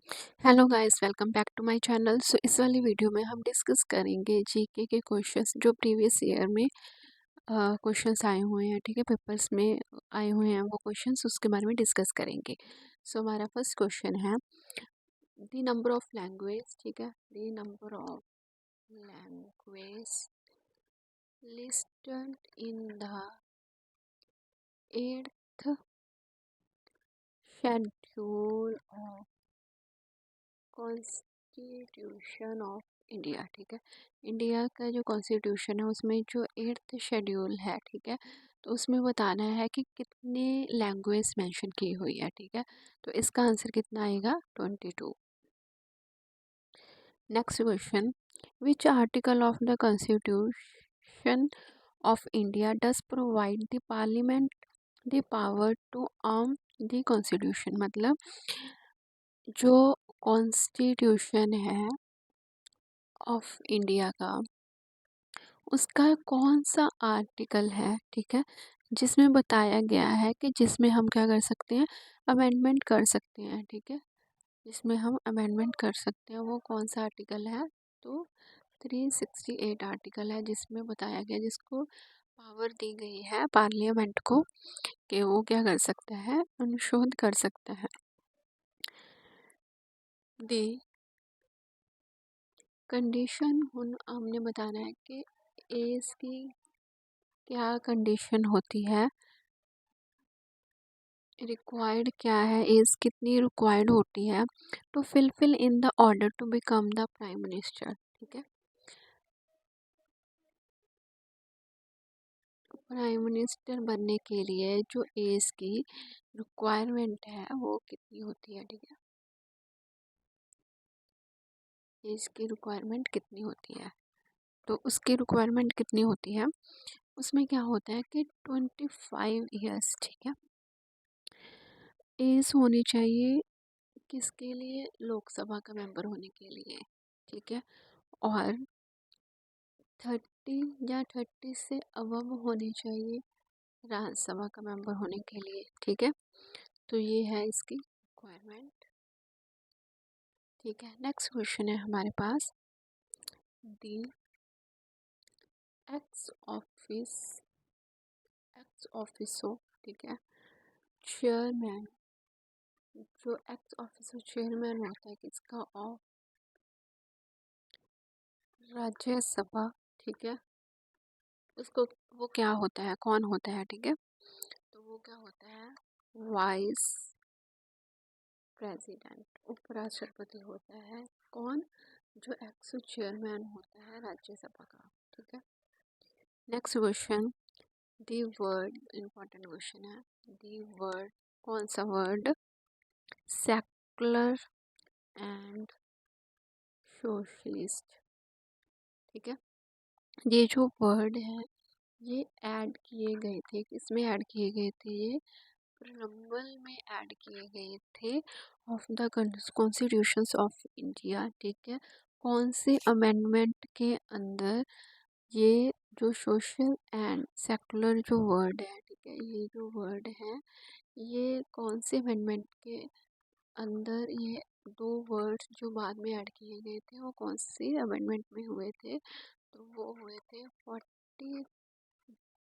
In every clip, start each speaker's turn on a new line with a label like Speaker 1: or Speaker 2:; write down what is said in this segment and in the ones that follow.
Speaker 1: Hello guys, welcome back to my channel. So इस वाली video में हम डिस्कस करेंगे जीके के क्वेश्चंस जो प्रीवियस ईयर में क्वेश्चंस आए हुए हैं। ठीक है, पेपर्स में आए हुए हैं वो क्वेश्चंस, उसके बारे में डिस्कस करेंगे। सो हमारा फर्स्ट क्वेश्चन है द नंबर ऑफ लैंग्वेज। ठीक है, the number of language listed in the 8th schedule of constitution of India. ठीक है, इंडिया का जो कॉन्स्टिट्यूशन है उसमें जो 8th शेड्यूल है, ठीक है, तो उसमें बताना है कि कितने लैंग्वेज मेंशन की हुई है। ठीक है, तो इसका आंसर कितना आएगा? 22। Next question, which article of the constitution of India does provide the parliament the power to arm the constitution. मतलब जो कॉन्स्टिट्यूशन है ऑफ इंडिया का, उसका कौन सा आर्टिकल है, ठीक है, जिसमें बताया गया है कि जिसमें हम क्या कर सकते हैं, अमेंडमेंट कर सकते हैं। ठीक है, जिसमें हम अमेंडमेंट कर सकते हैं वो कौन सा आर्टिकल है? तो 368 आर्टिकल है, जिसमें बताया गया, जिसको पावर दी गई है पार्लियामेंट को कि वो क्या कर सकता है, अनुशोध कर सकता है। दी कंडीशन हमने बताना है कि एज की क्या कंडीशन होती है, रिक्वायर्ड क्या है, एज कितनी रिक्वायर्ड होती है to fulfil in the order to become the prime minister. ठीक है, प्राइम मिनिस्टर बनने के लिए जो एज की रिक्वायरमेंट है वो कितनी होती है? ठीक है, एज की रिक्वायरमेंट कितनी होती है, तो उसकी रिक्वायरमेंट कितनी होती है, उसमें क्या होता है कि 25 ईयर्स। ठीक है, एज होनी चाहिए किसके लिए? लोकसभा का मेंबर होने के लिए। ठीक है, और 30 या 30 से अबव होनी चाहिए राज्यसभा का मेंबर होने के लिए। ठीक है, तो ये है इसकी रिक्वायरमेंट। ठीक है, नेक्स्ट क्वेश्चन है हमारे पास, दी एक्स ऑफिस एक्स ऑफिसो। ठीक है, चेयरमैन, जो एक्स ऑफिसो चेयरमैन होता है किसका? ऑफ राज्यसभा। ठीक है, उसको वो क्या होता है, कौन होता है? ठीक है, तो वो क्या होता है, वाइस प्रेसिडेंट, उपराष्ट्रपति होता है। कौन? जो एक्स चेयरमैन होता है राज्यसभा का। ठीक है, next question, the word, important question है, दी वर्ड, कौन सा वर्ड सेकुलर एंड सोशलिस्ट। ठीक है, ये जो वर्ड है ये ऐड किए गए थे, किसमें ऐड किए गए थे? ये प्रियम्बल में ऐड किए गए थे of the constitutions of India. ठीक है, कौन से अमेंडमेंट के अंदर ये जो सोशल एंड सेकुलर जो वर्ड है, ठीक है, ये जो वर्ड है ये कौन से अमेंडमेंट के अंदर, ये दो वर्ड्स जो बाद में ऐड किए गए थे वो कौन से अमेंडमेंट में हुए थे? तो वो हुए थे 42।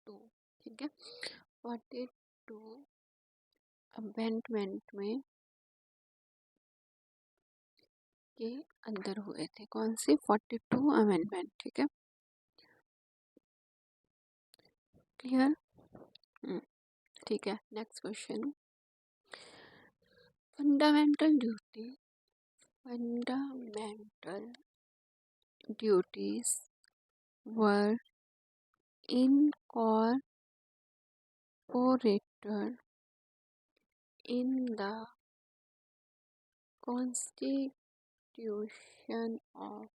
Speaker 1: ठीक है, 42 अमेंडमेंट में के अंदर हुए थे। कौन से? 42 अमेंडमेंट। ठीक है, क्लियर? ठीक है, next question, fundamental duty, fundamental duties were incorporated in the constitution of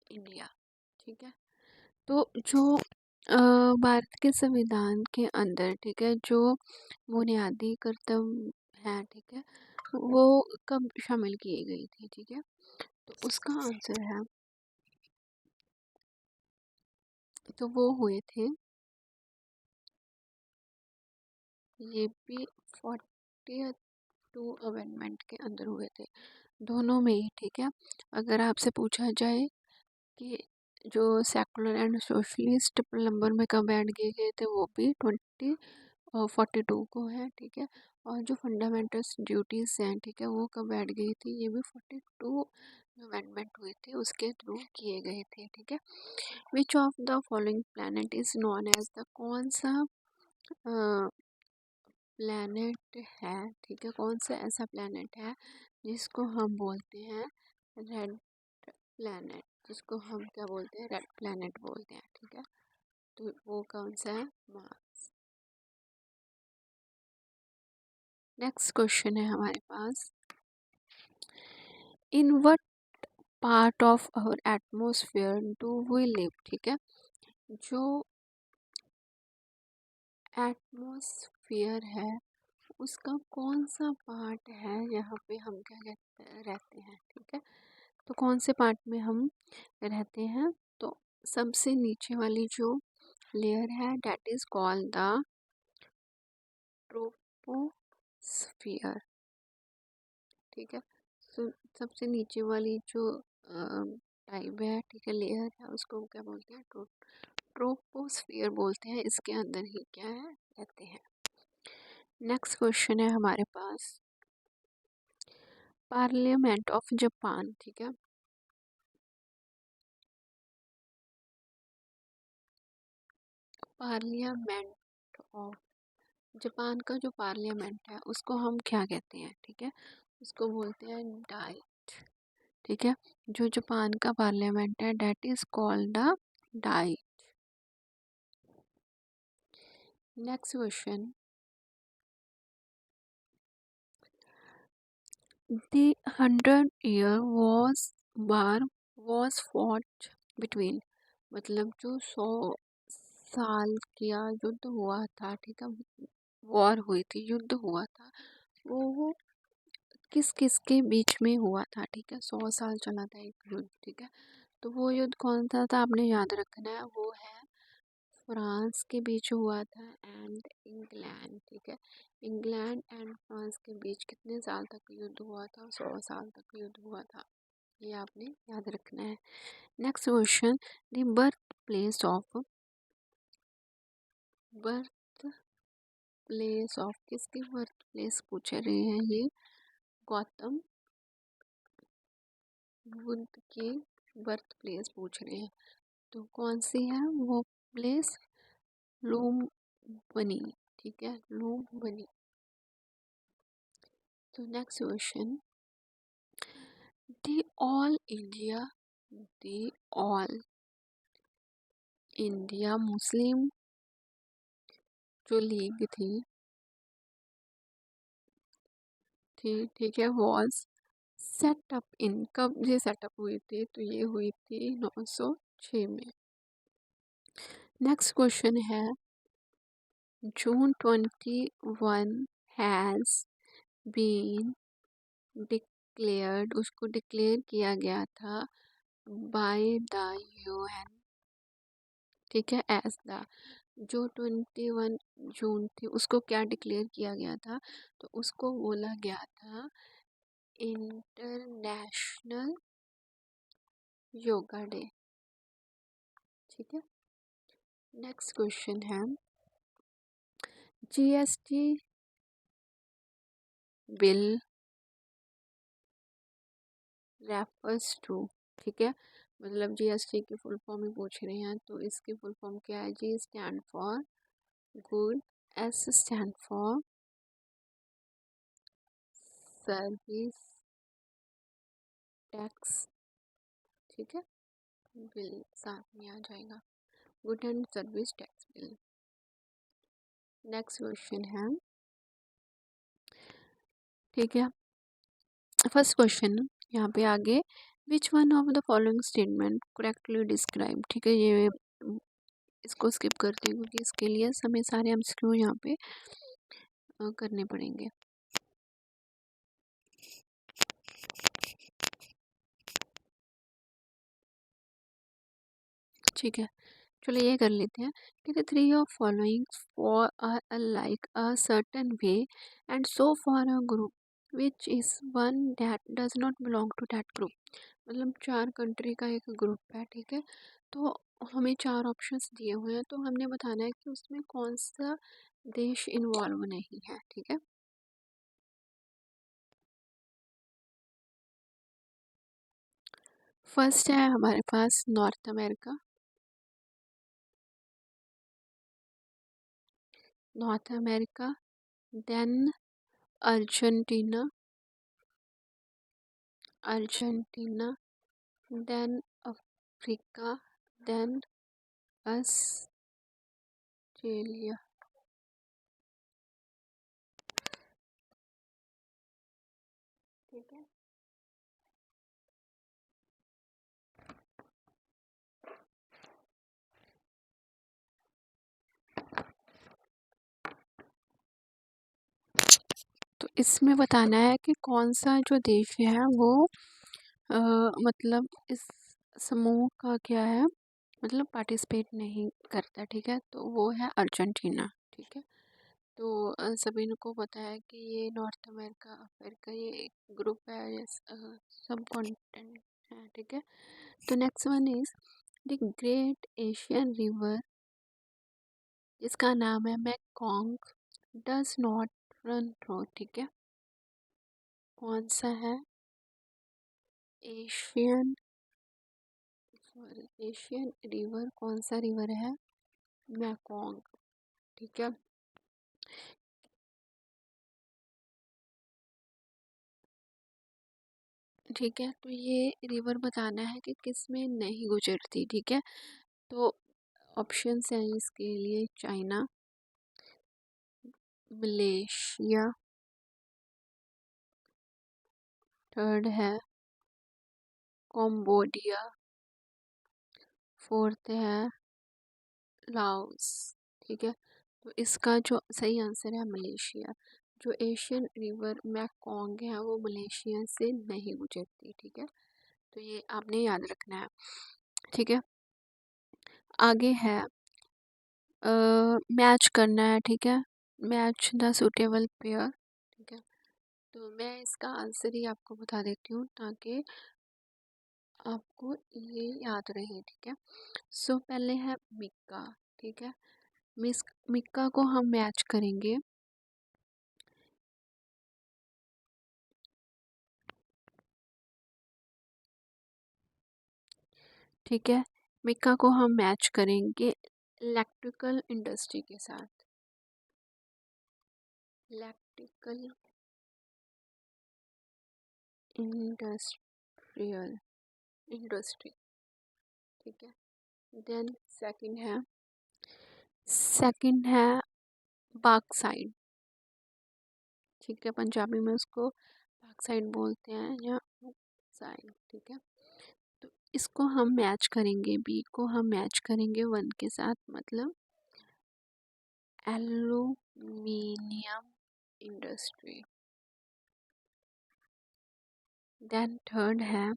Speaker 1: India. ठीक है, तो जो भारत के संविधान के अंदर, ठीक है, जो बुनियादी कर्तव्य हैं, ठीक है, वो कब शामिल किए गई थी? ठीक है, तो उसका आंसर है, तो वो हुए थे, ये भी 40 टू अमेंडमेंट के अंदर हुए थे, दोनों में ही। ठीक है, अगर आपसे पूछा जाए कि जो सेकुलर एंड सोशलिस्ट नंबर में कब ऐड किए गए थे, वो भी 42 को है। ठीक है, और जो फंडामेंटल ड्यूटीज़ हैं, ठीक है, वो कब ऐड गई थी, ये भी 42 अमेंडमेंट हुए थे उसके थ्रू किए गए थे। ठीक है, which of the following planet is known as the, कौन सा प्लैनेट है, ठीक है, कौन सा ऐसा प्लैनेट है जिसको हम बोलते हैं रेड प्लैनेट, जिसको हम क्या बोलते हैं, रेड प्लैनेट बोलते हैं। ठीक है, तो वो कौन सा है, मार्स। नेक्स्ट क्वेश्चन है हमारे पास, in what part of our atmosphere do we live. ठीक है, जो एटमोसफियर है उसका कौन सा पार्ट है यहाँ पे हम क्या कहते रहते हैं। ठीक है, तो कौन से पार्ट में हम रहते हैं, तो सबसे नीचे वाली जो लेयर है that is called the troposphere. ठीक है, तो सबसे नीचे वाली जो टाइप है, ठीक है, लेयर है, उसको क्या बोलते हैं, ट्रोपोस्फियर बोलते हैं। इसके अंदर ही क्या है, रहते हैं। नेक्स्ट क्वेश्चन है हमारे पास, पार्लियामेंट ऑफ जापान। ठीक है, पार्लियामेंट ऑफ जापान का जो पार्लियामेंट है उसको हम क्या कहते हैं, ठीक है, उसको बोलते हैं डाइट। ठीक है, जो जापान का पार्लियामेंट है that is called the diet. Next question, the 100 year war was fought between, मतलब जो 100 साल का युद्ध हुआ था, ठीक है, वॉर हुई थी, युद्ध हुआ था, वो किस किस के बीच में हुआ था। ठीक है, 100 साल चला था एक युद्ध। ठीक है, तो वो युद्ध कौन सा था आपने याद रखना है, वो है फ्रांस के बीच हुआ था एंड इंग्लैंड। ठीक है, इंग्लैंड एंड फ्रांस के बीच कितने साल तक युद्ध हुआ था, 100 साल तक युद्ध हुआ था, ये आपने याद रखना है। Next question, the birth place of किसकी बर्थ प्लेस पूछ रहे हैं ये, गौतम बुद्ध की बर्थ प्लेस पूछ रहे हैं, तो कौन सी है वो प्लेस, लुम्बिनी। ठीक है, लुम्बिनी। तो next question, the all India the all India Muslim जो लीग थी, ठीक है, वॉज सेटअप इन, कब ये सेटअप हुई थी, तो ये हुई थी 906 में। नेक्स्ट क्वेश्चन है, जून 21 हैज़ बीन डिक्लेयर्ड, उसको डिक्लेयर किया गया था बाय द यूएन। ठीक है, एज द, जो 21 जून थी उसको क्या डिक्लेयर किया गया था, तो उसको बोला गया था इंटरनेशनल योगा डे। ठीक है, नेक्स्ट क्वेश्चन है, जीएसटी बिल रेफर्स टू। ठीक है, मतलब जीएसटी की फुल फॉर्म ही पूछ रहे हैं, तो इसकी फुल फॉर्म क्या है, G stand for good, S stand for service tax. ठीक है, बिल साथ में आ जाएगा, good and service tax bill. Next question है, ठीक है, फर्स्ट क्वेश्चन यहाँ पे आगे, which one of the following statement correctly describe. ठीक है, ये इसको स्किप करते हैं क्योंकि इसके लिए हमें सारे एमसीक्यू यहाँ पे करने पड़ेंगे। ठीक है, चलो ये कर लेते हैं कि the three of following four are like a certain way and so form a group which is one that does not belong to that group. मतलब 4 कंट्री का एक ग्रुप है, ठीक है। तो हमें 4 ऑप्शंस दिए हुए हैं, तो हमने बताना है कि उसमें कौन सा देश इन्वॉल्व नहीं है, ठीक है। फर्स्ट है हमारे पास North America, North America, then Argentina, Argentina, then Africa, then Australia, ठीक है। तो इसमें बताना है कि कौन सा जो देश है वो अ, मतलब इस समूह का क्या है, मतलब पार्टिसिपेट नहीं करता, ठीक है। तो वो है अर्जेंटीना, ठीक है। तो सभी को पता है कि ये नॉर्थ अमेरिका अमेरिका ये एक ग्रुप है, ये सब कॉन्टिनेंट है, ठीक है। तो next one is the great Asian river, जिसका नाम है मैकॉन्ग, डज नॉट रन थ्रू, ठीक है। कौन सा है? एशियन, सॉरी, एशियन रिवर कौन सा रिवर है? मैकॉन्ग, ठीक है। ठीक है, तो ये रिवर बताना है कि किस में नहीं गुजरती, ठीक है। तो ऑप्शंस हैं इसके लिए: चाइना, मलेशिया, थर्ड है कम्बोडिया, फोर्थ है लाओस, ठीक है। तो इसका जो सही आंसर है मलेशिया। जो एशियन रिवर मैकॉन्ग है वो मलेशिया से नहीं गुजरती, ठीक है। तो ये आपने याद रखना है, ठीक है। आगे है मैच करना है, ठीक है। मैच द सुटेबल पेयर, ठीक है। तो मैं इसका आंसर ही आपको बता देती हूँ ताकि आपको ये याद रहे, ठीक है। सो पहले है मिक्का, ठीक है। मिक्का को हम मैच करेंगे, ठीक है। मिक्का को हम मैच करेंगे इलेक्ट्रिकल इंडस्ट्री के साथ, इलेक्ट्रिकल इंडस्ट्रियल इंडस्ट्री, ठीक है। देन सेकंड है बाक्साइड, ठीक है। पंजाबी में उसको बाक्साइड बोलते हैं या साइड, ठीक है। तो इसको हम मैच करेंगे, बी को हम मैच करेंगे वन के साथ, मतलब एल्यूमिनियम इंडस्ट्री। देन थर्ड है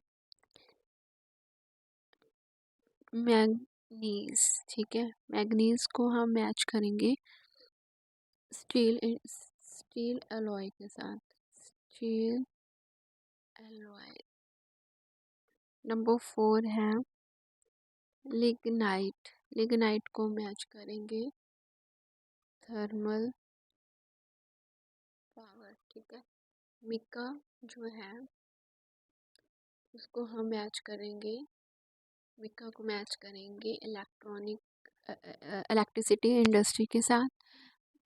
Speaker 1: मैग्नीज, ठीक है। मैग्नीज को हम मैच करेंगे स्टील एलॉय के साथ, स्टील एलॉय। नंबर 4 है लिग्नाइट, लिग्नाइट को मैच करेंगे थर्मल पावर, ठीक है। मिका जो है उसको हम मैच करेंगे, मिका को मैच करेंगे इलेक्ट्रिसिटी इंडस्ट्री के साथ।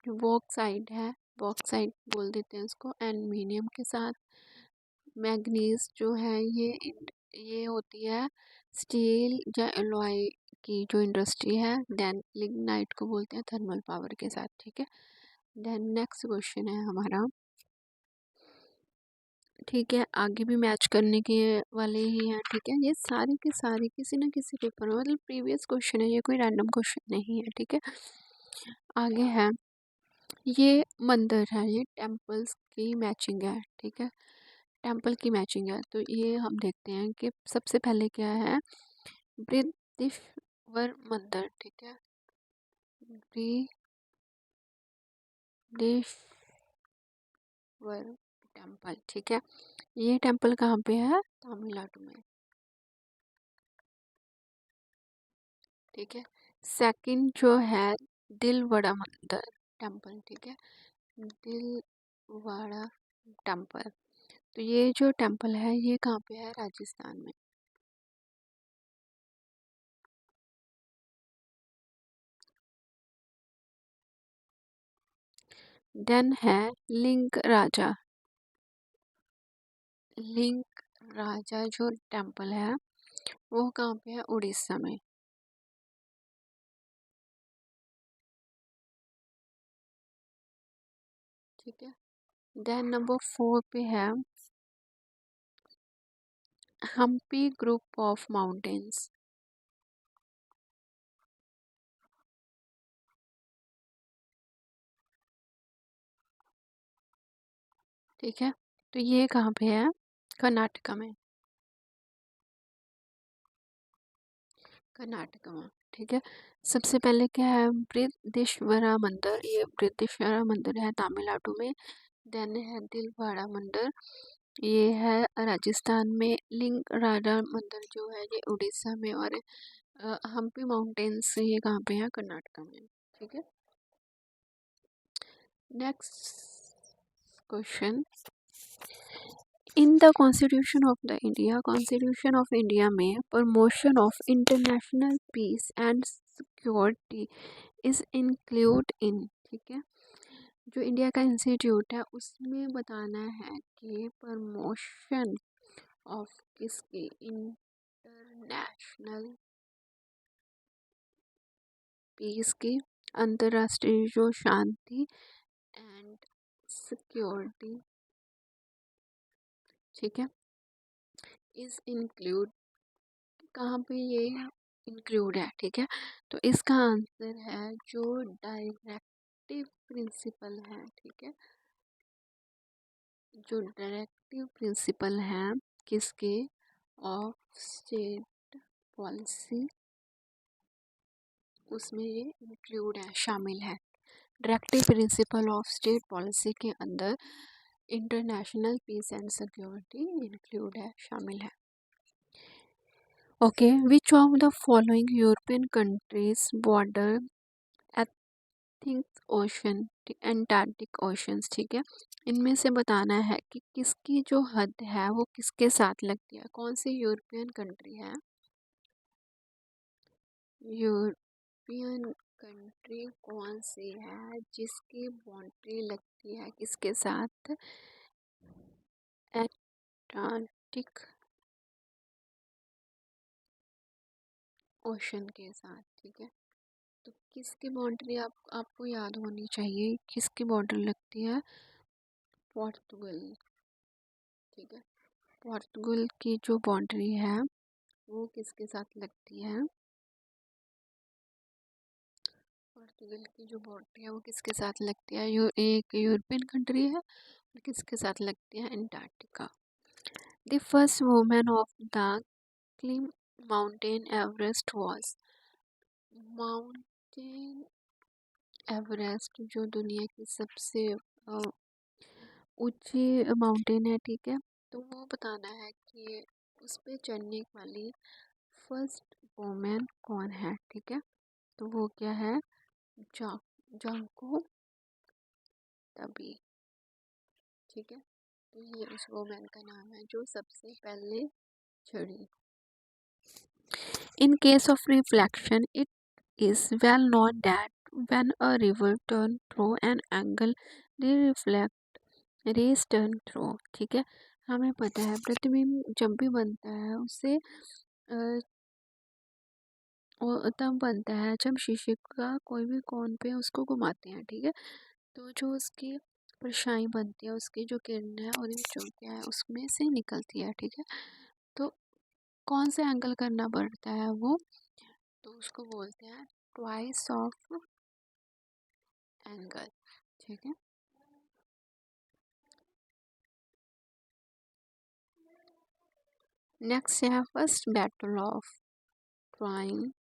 Speaker 1: जो बॉक्साइड है, बॉक्साइड बोल देते हैं उसको, एल्युमिनियम के साथ। मैग्नीज जो है ये होती है स्टील या एलॉय की जो इंडस्ट्री है। देन लिग्नाइट को बोलते हैं थर्मल पावर के साथ, ठीक है। देन नेक्स्ट क्वेश्चन है हमारा, ठीक है। आगे भी मैच करने के वाले ही हैं, ठीक है। ये सारे के सारे किसी ना किसी पेपर में, मतलब प्रीवियस क्वेश्चन है, ये कोई रैंडम क्वेश्चन नहीं है, ठीक है। आगे है, ये मंदिर है, ये टेम्पल्स की मैचिंग है, ठीक है। टेम्पल की मैचिंग है, तो ये हम देखते हैं कि सबसे पहले क्या है, बृहदेश्वर मंदिर, ठीक है। बृहदेश्वर टेम्पल, ठीक है। ये टेम्पल कहाँ पे है? तमिलनाडु में, ठीक है। सेकंड जो है दिलवाड़ा मंदिर टेम्पल, ठीक है। दिलवाड़ा टेम्पल, तो ये जो टेम्पल है ये कहाँ पे है? राजस्थान में। देन है लिंग राजा, लिंग राजा जो टेम्पल है वो कहाँ पे है? उड़ीसा में, ठीक है। देन नंबर 4 पे है हम्पी ग्रुप ऑफ माउंटेन्स, ठीक है। तो ये कहाँ पे है? कर्नाटका में, कर्नाटका में, ठीक है। सबसे पहले क्या है? बृहदेश्वरा मंदिर, ये बृहदेश्वरा मंदिर है तमिलनाडु में। देन है दिलवाड़ा मंदिर, ये है राजस्थान में। लिंग राजा मंदिर जो है ये उड़ीसा में, और हम्पी माउंटेन्स ये कहाँ पे है? कर्नाटका में, ठीक है। Next question, in the constitution of India में promotion of international peace and security is include in, ठीक है। जो इंडिया का इंस्टीट्यूट है उसमें बताना है कि प्रमोशन ऑफ किसकी? इंटरनेशनल पीस की, अंतर्राष्ट्रीय जो शांति एंड सिक्योरिटी, ठीक है, इज इंक्लूड, कहाँ पे ये इंक्लूड है, ठीक है। तो इसका आंसर है जो डायरेक्टिव प्रिंसिपल है, ठीक है। जो डायरेक्टिव प्रिंसिपल है किसके? ऑफ स्टेट पॉलिसी, उसमें ये इंक्लूड है, शामिल है। Directive principle of state policy के अंदर international peace and security include है, शामिल है। Okay, which of the following European countries border एथिक्स ओशन, एंटार्क्टिक ओशंस, ठीक है। इनमें से बताना है कि किसकी जो हद है वो किसके साथ लगती है, कौन सी यूरोपियन कंट्री है? यूरोपियन कंट्री कौन सी है जिसकी बाउंड्री लगती है किसके साथ? एटलांटिक ओशन के साथ, ठीक है। तो किसकी बाउंड्री आपको याद होनी चाहिए, किसकी बॉर्डर लगती है? पोर्तुगल, ठीक है। पोर्तुगल की जो बाउंड्री है वो किसके साथ लगती है? पोर्तुगल की जो बाउंड्री है वो किसके साथ लगती है? एक यूरोपियन कंट्री है, और किसके साथ लगती है? Antarctica. The first women of the climb mountain Everest was, mountain Everest जो दुनिया की सबसे ऊंची माउंटेन है, ठीक है। तो वो बताना है कि उस पे चढ़ने वाली फर्स्ट वुमेन कौन है, ठीक है। तो वो क्या है? जा जांको तभी, ठीक है। तो ये उस वुमेन का नाम है जो सबसे पहले चढ़ी। In case of reflection, it is well known that when a river turns through an angle, they reflect rays turn through, ठीक है। हमें पता है प्रतिबिंब जब भी बनता है उससे वो तब बनता है जब शीशे का कोई भी कोन पे उसको घुमाते हैं, ठीक है। तो जो उसकी परछाई बनती है, उसकी जो किरण है और जो क्या है उसमें से निकलती है, ठीक है। तो कौन से एंगल करना पड़ता है वो? तो उसको बोलते हैं ट्वाइस ऑफ एंगल, ठीक है। नेक्स्ट है first battle of Tarain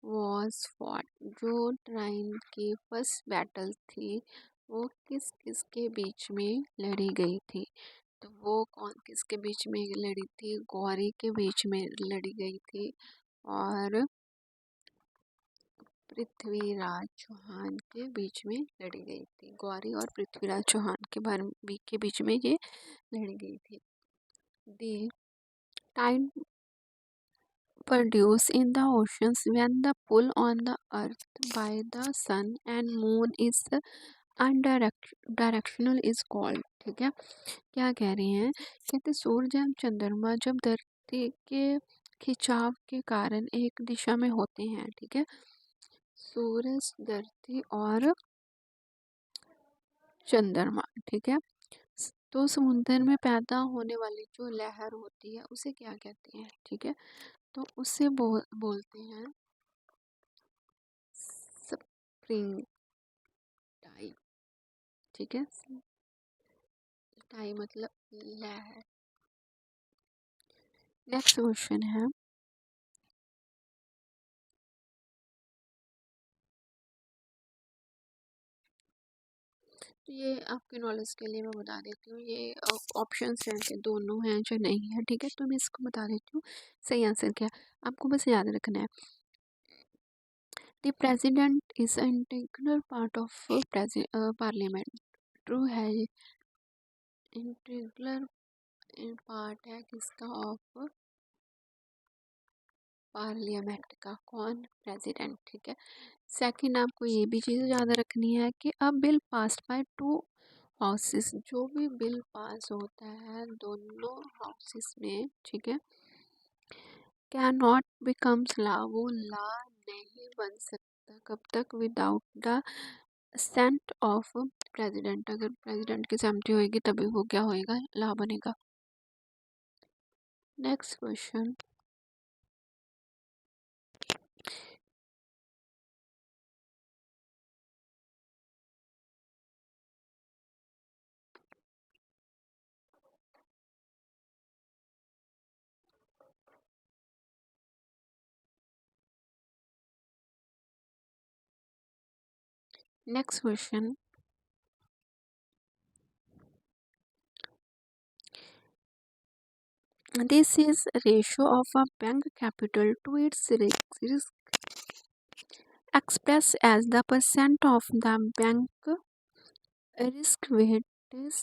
Speaker 1: was fought, जो ट्राइन की फर्स्ट बैटल थी वो किस किसके बीच में लड़ी गई थी? तो वो कौन किसके बीच में लड़ी थी? गौरी के बीच में लड़ी गई थी और पृथ्वीराज चौहान के बीच में लड़ी गई थी। गौरी और पृथ्वीराज चौहान के बीच में ये लड़ी गई थी। दी Tide produce in the oceans when the pull on the earth by the sun and moon is undirectional is called। ठीक है, क्या कह रही हैं? कहते सूरज एवं चंद्रमा जब धरती के खिंचाव के कारण एक दिशा में होते हैं, ठीक है, सूरज, धरती और चंद्रमा, ठीक है, तो समुद्र में पैदा होने वाली जो लहर होती है उसे क्या कहते हैं? ठीक है, तो उसे बोलते हैं स्प्रिंग टाइम। ठीक है, टाइम मतलब लहर। नेक्स्ट क्वेश्चन है, तो ये आपके नॉलेज के लिए मैं बता देती हूँ, ये ऑप्शंस हैं कि दोनों हैं जो नहीं है, ठीक है, तो मैं इसको बता देती हूँ सही आंसर क्या है। आपको बस याद रखना है, the president is an integral part of parliament. True है, इंटीग्रल पार्ट है किसका? ऑफ पार्लियामेंट का। कौन? प्रेसिडेंट। ठीक है, सेकंड आपको ये भी चीज़ याद रखनी है कि अ bill passed by two houses, जो भी बिल पास होता है दोनों हाउसेस में, ठीक है, कैन नॉट बिकम्स लॉ, वो लॉ नहीं बन सकता कब तक? Without the assent of president. अगर प्रेसिडेंट की सहमति होगी तभी वो क्या होएगा? लॉ बनेगा। Next question, next question, this is ratio of a bank capital to its risk expressed as the percent of the bank risk weight is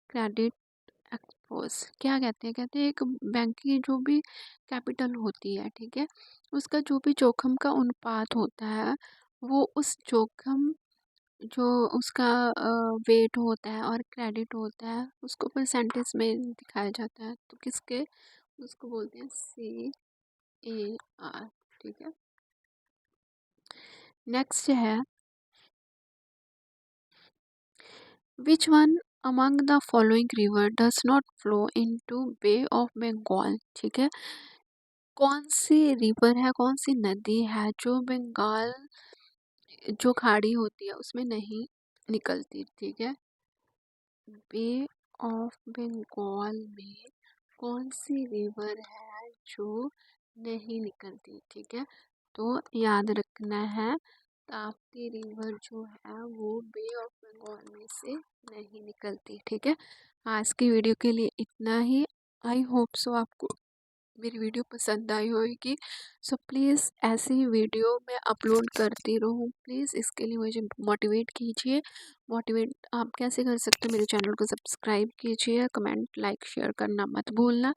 Speaker 1: credit expose. क्या कहते हैं? कहते हैं एक बैंक की जो भी कैपिटल होती है, ठीक है, उसका जो भी जोखिम का अनुपात होता है वो उस जोखिम जो उसका वेट होता है और क्रेडिट होता है उसको परसेंटेज में दिखाया जाता है। तो किसके? उसको बोलते हैं CAR। ठीक है, नेक्स्ट है, which one among the following river does not flow into Bay of Bengal. ठीक है, कौन सी रिवर है, कौन सी नदी है जो बंगाल जो खाड़ी होती है उसमें नहीं निकलती? ठीक है, बे ऑफ बंगाल में कौन सी रिवर है जो नहीं निकलती? ठीक है, तो याद रखना है, ताप्ती रिवर जो है वो बे ऑफ बंगाल में से नहीं निकलती। ठीक है, आज की वीडियो के लिए इतना ही। आई होप सो आपको मेरी वीडियो पसंद आई होगी। सो प्लीज़ ऐसे ही वीडियो मैं अपलोड करती रहूँ, प्लीज़ इसके लिए मुझे मोटिवेट कीजिए। मोटिवेट आप कैसे कर सकते हो? मेरे चैनल को सब्सक्राइब कीजिए, कमेंट लाइक शेयर करना मत भूलना।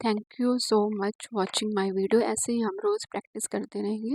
Speaker 1: Thank you so much watching my video. ऐसे ही हम रोज़ प्रैक्टिस करते रहेंगे।